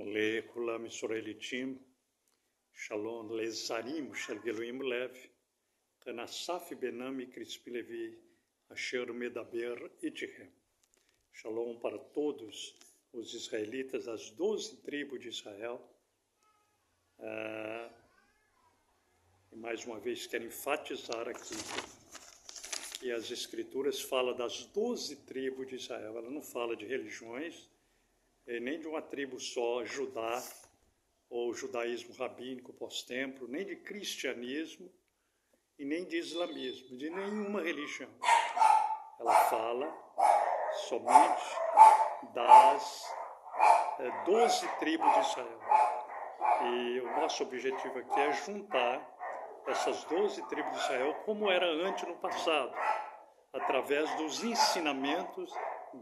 לכולם ישראליתים, שלום לזרים של גילויים לב, כאן אסף בנם מקריספי לוי, אשר מדבר איתכם. Shalom para todos os israelitas, as 12 tribos de Israel. E mais uma vez quero enfatizar aqui que as escrituras falam das 12 tribos de Israel. Ela não fala de religiões, nem de uma tribo só, Judá, ou judaísmo rabínico pós-templo, nem de cristianismo e nem de islamismo, de nenhuma religião. Ela fala somente das 12 tribos de Israel. E o nosso objetivo aqui é juntar essas 12 tribos de Israel como era antes no passado, através dos ensinamentos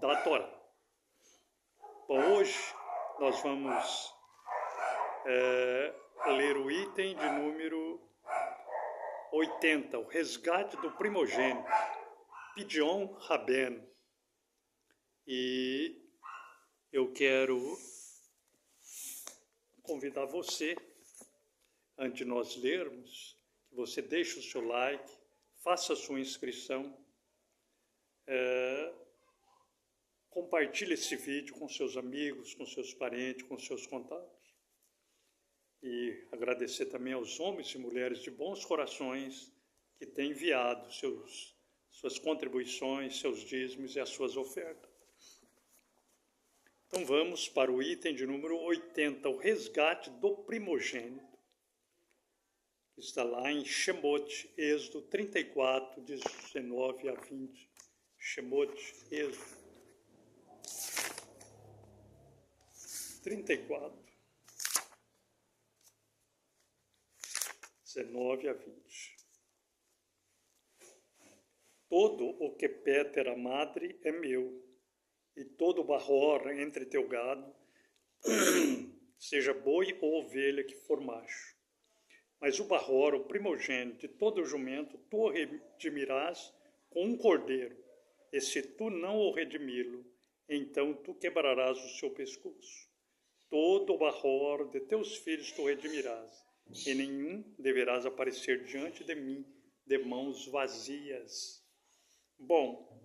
da Torá. Bom, hoje nós vamos ler o item de número 80, o resgate do primogênito, Pidyon Rabeno. E eu quero convidar você, antes de nós lermos, que você deixe o seu like, faça a sua inscrição, compartilhe esse vídeo com seus amigos, com seus parentes, com seus contatos. E agradecer também aos homens e mulheres de bons corações que têm enviado suas contribuições, seus dízimos e as suas ofertas. Então vamos para o item de número 80, o resgate do primogênito, que está lá em Shemot, Êxodo 34, 19 a 20. Shemot, Êxodo 34, 19 a 20. Todo o que Péter a madre é meu, e todo barror entre teu gado, seja boi ou ovelha que for macho. Mas o barror, o primogênito de todo o jumento, tu o redimirás com um cordeiro, e se tu não o redimi-lo, então tu quebrarás o seu pescoço. Todo o barror de teus filhos tu redimirás, e nenhum deverás aparecer diante de mim de mãos vazias. Bom,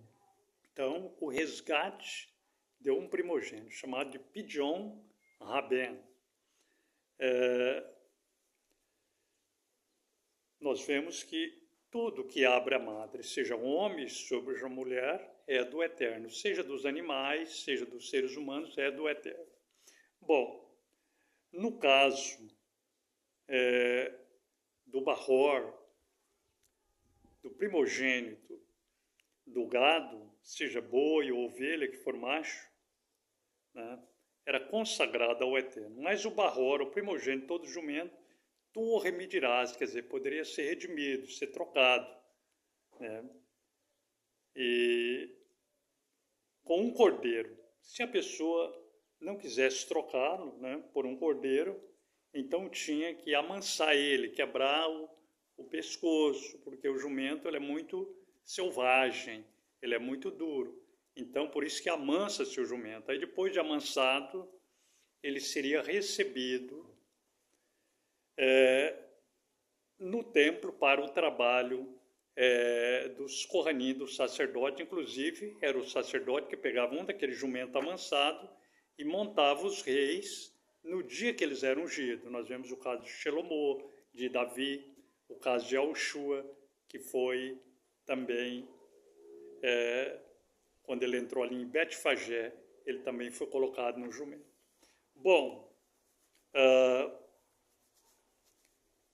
então, o resgate de um primogênito, chamado de Pidyon Rabeno. Nós vemos que tudo que abre a madre, seja homem, seja mulher, é do Eterno. Seja dos animais, seja dos seres humanos, é do Eterno. Bom, no caso do barror, do primogênito, do gado, seja boi ou ovelha que for macho, né, era consagrado ao Eterno. Mas o barror, o primogênito, todo jumento, tu o remidirás, quer dizer, poderia ser redimido, ser trocado, né, e com um cordeiro. Se a pessoa não quisesse trocá-lo, né, por um cordeiro, então tinha que amansar ele, quebrar o pescoço, porque o jumento ele é muito selvagem, ele é muito duro. Então, por isso que amansa-se o jumento. Aí, depois de amansado, ele seria recebido no templo para o trabalho dos Kohanim, do sacerdote. Inclusive, era o sacerdote que pegava um daquele jumento amansado e montava os reis no dia que eles eram ungidos. Nós vemos o caso de Shelomó, de Davi, o caso de Yahushua, que foi também, quando ele entrou ali em Betfagé, ele também foi colocado no jumento. Bom,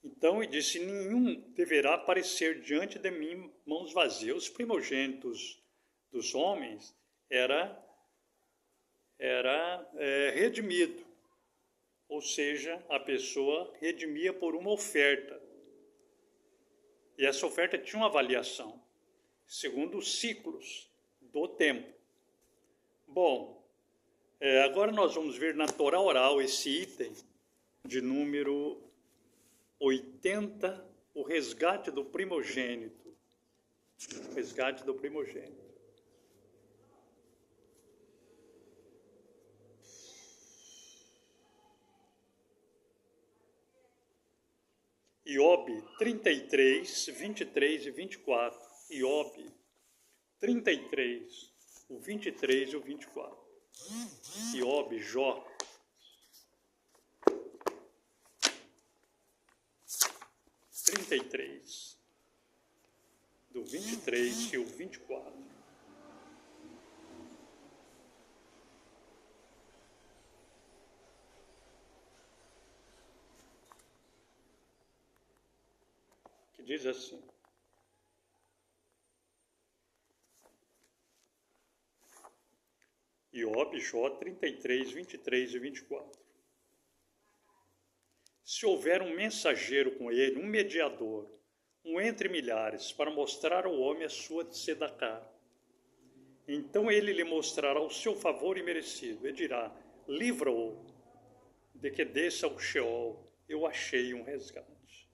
então ele disse, nenhum deverá aparecer diante de mim mãos vazias. Os primogênitos dos homens era redimido, ou seja, a pessoa redimia por uma oferta. E essa oferta tinha uma avaliação, segundo os ciclos do tempo. Bom, agora nós vamos ver na Torá oral esse item de número 80, o resgate do primogênito. O resgate do primogênito. Iobe 33, 23 e 24. Iobe 33, o 23 e o 24. Iobe, Jó. Do 23 e o 24. Que diz assim: Iobe, Jó 33, 23 e 24. Se houver um mensageiro com ele, um mediador, um entre milhares, para mostrar ao homem a sua tzedakah, então ele lhe mostrará o seu favor imerecido e dirá: livra-o de que desça ao Sheol, eu achei um resgate.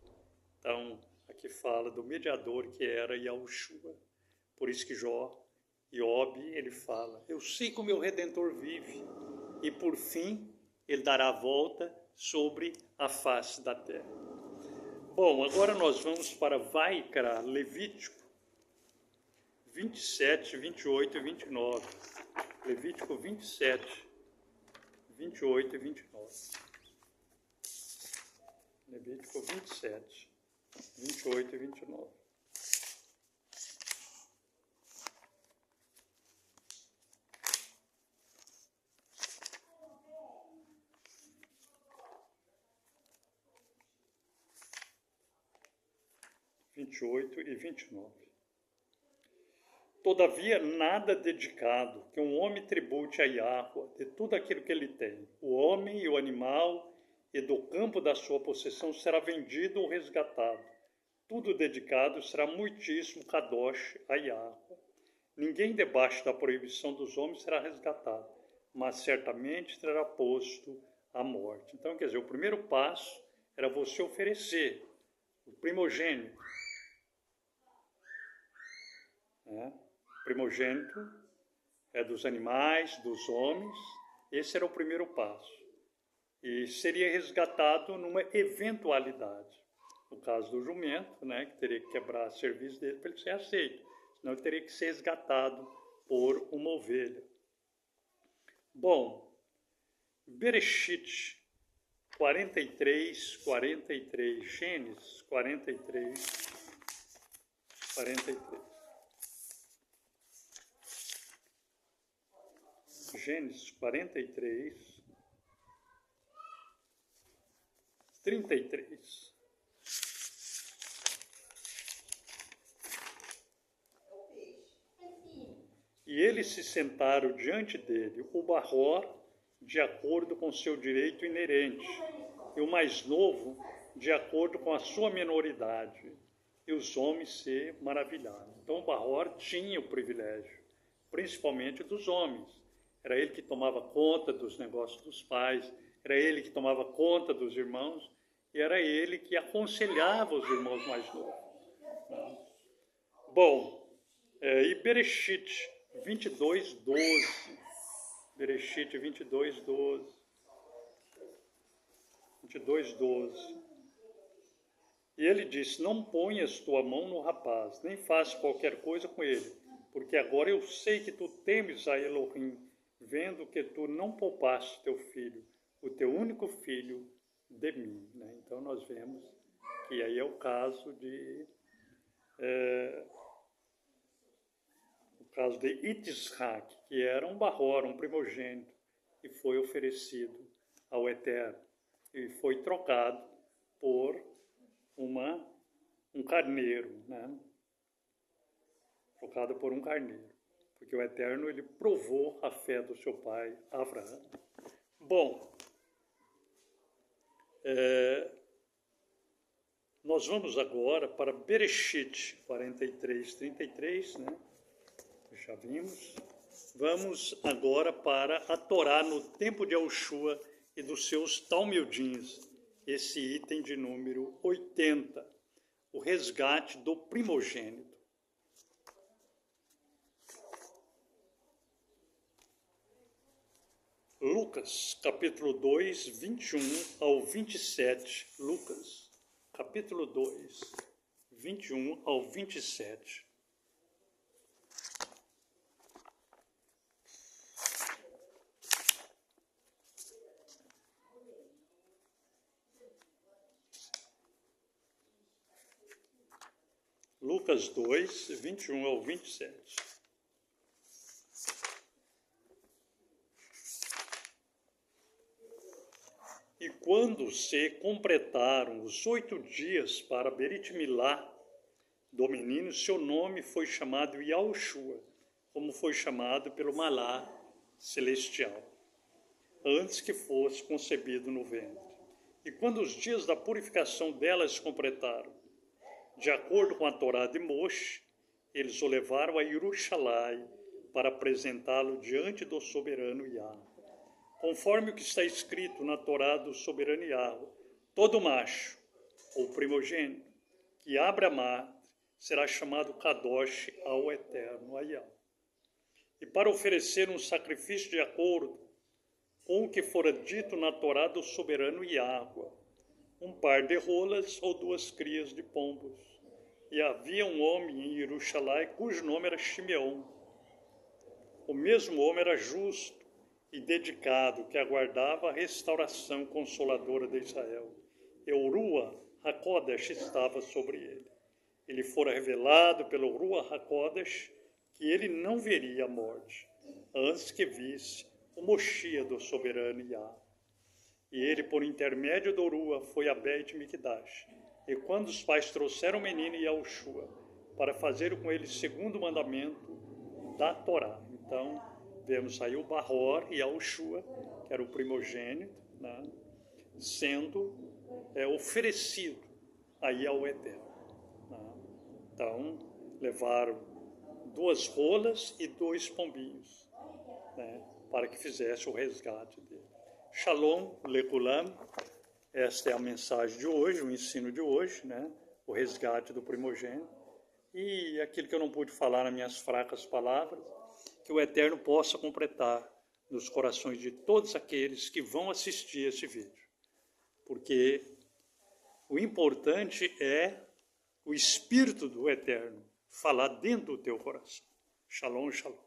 Então, aqui fala do mediador que era Yahushua. Por isso que Iobe, ele fala: eu sei que o meu Redentor vive, e por fim ele dará a volta sobre a face da terra. Bom, agora nós vamos para Vaikra, Levítico 27, 28 e 29. Levítico 27, 28 e 29. Levítico 27, 28 e 29. E 29. Todavia, nada dedicado que um homem tribute a Yahweh de tudo aquilo que ele tem, o homem e o animal, e do campo da sua possessão será vendido ou resgatado. Tudo dedicado será muitíssimo kadosh a Yahweh. Ninguém debaixo da proibição dos homens será resgatado, mas certamente será posto à morte. Então, quer dizer, o primeiro passo era você oferecer o primogênito. O primogênito é dos animais, dos homens. Esse era o primeiro passo. E seria resgatado numa eventualidade. No caso do jumento, que teria que quebrar serviço dele para ele ser aceito. Senão ele teria que ser resgatado por uma ovelha. Bom, Bereshit 43, 43. Gênesis 43, 43. Gênesis 43, 33. E eles se sentaram diante dele, o Barror, de acordo com seu direito inerente, e o mais novo, de acordo com a sua menoridade. E os homens se maravilharam. Então o Barror tinha o privilégio, principalmente dos homens. Era ele que tomava conta dos negócios dos pais, era ele que tomava conta dos irmãos, e era ele que aconselhava os irmãos mais novos. Bom, e Bereshit 22, 12. Bereshit 22, 12. 22, 12. E ele disse: não ponhas tua mão no rapaz, nem faças qualquer coisa com ele, porque agora eu sei que tu temes a Elohim, vendo que tu não poupaste teu filho, o teu único filho, de mim. Então nós vemos que aí é o caso de Yitzhak, que era um Barror, um primogênito, que foi oferecido ao Eterno e foi trocado por um carneiro, trocado por um carneiro, porque o Eterno ele provou a fé do seu pai Abraão. Bom, nós vamos agora para Bereshit 43, 33, já vimos. Vamos agora para a Torá no tempo de Yahushua e dos seus talmudins, esse item de número 80, o resgate do primogênito. Lucas, capítulo 2, 21 ao 27. Lucas capítulo 2, 21 ao 27. Lucas 2, 21 ao 27. E quando se completaram os 8 dias para Berit Milá do menino, seu nome foi chamado Yahushua, como foi chamado pelo Malá celestial, antes que fosse concebido no ventre. E quando os dias da purificação dela se completaram, de acordo com a Torá de Moshe, eles o levaram a Jerusalém para apresentá-lo diante do soberano Yahweh. Conforme o que está escrito na Torá do soberano Yahweh, todo macho, ou primogênito, que abre a madre, será chamado Kadosh ao Eterno, a Yahweh. E para oferecer um sacrifício de acordo com o que fora dito na Torá do soberano Yahweh, um par de rolas ou 2 crias de pombos. E havia um homem em Jerusalém cujo nome era Shimeon. O mesmo homem era justo e dedicado, que aguardava a restauração consoladora de Israel. E o Rua HaKodesh estava sobre ele. Ele fora revelado pelo Rua HaKodesh que ele não veria a morte, antes que visse o Moshiach do soberano Yahweh. E ele, por intermédio do Rua, foi a Beit Mikdash. E quando os pais trouxeram o menino Yahushua para fazer com ele segundo o mandamento da Torá. Então, vemos aí o Bahor e Yahushua, que era o primogênito, né, sendo oferecido aí ao Eterno. Né. Então, levaram 2 rolas e 2 pombinhos, né, para que fizesse o resgate dele. Shalom lekulam. Esta é a mensagem de hoje, o ensino de hoje, né? O resgate do primogênito. E aquilo que eu não pude falar nas minhas fracas palavras, que o Eterno possa completar nos corações de todos aqueles que vão assistir esse vídeo. Porque o importante é o Espírito do Eterno falar dentro do teu coração. Shalom, shalom.